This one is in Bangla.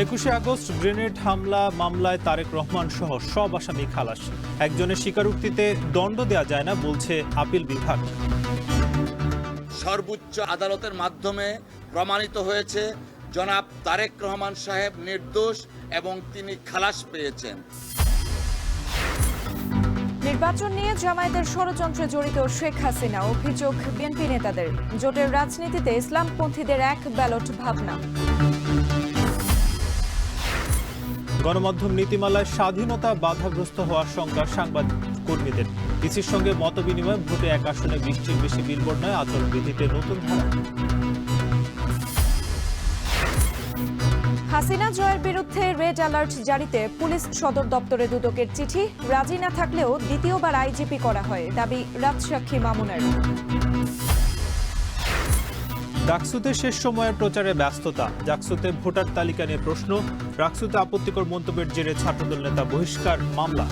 21শে আগস্ট গ্রেনেড হামলা মামলায় তারেক রহমান সহ সব আসামি খালাস। একজনের স্বীকারোক্তিতে দণ্ড দেওয়া যায় না বলছে আপিল বিভাগ। সর্বোচ্চ আদালতের মাধ্যমে প্রমাণিত হয়েছে জনাব তারেক রহমান সাহেব নির্দোষ এবং তিনি খালাস পেয়েছেন। নির্বাচন নিয়ে জামায়াতের ষড়যন্ত্রে জড়িত শেখ হাসিনা, অভিযোগ বিএনপি নেতাদের। জোটের রাজনীতিতে ইসলামপন্থীদের এক ব্যালট ভাবনা। গণমাধ্যম নীতিমালায় স্বাধীনতা বাধাগ্রস্ত হওয়ার শঙ্কা সাংবাদিক কর্মীদের। ইসির সঙ্গে মতবিনিময়, ভোটে এক আসনে 20টির বেশি বিলবোর্ড নয়, আচরণবিধিতে নতুন ধারা। হাসিনা জয়ের বিরুদ্ধে রেড অ্যালার্ট জারিতে পুলিশ সদর দপ্তরে দুদকের চিঠি। রাজি না থাকলেও দ্বিতীয়বার আইজিপি করা হয়, দাবি রাজসাক্ষী মামুনের। ডাকসুতে শেষ সময়ের প্রচারে ব্যস্ততা। ডাকসুতে ভোটার তালিকা নিয়ে প্রশ্ন। ডাকসুতে আপত্তিকর মন্তব্যের জেরে ছাত্রদল নেতা বহিষ্কার মামলা।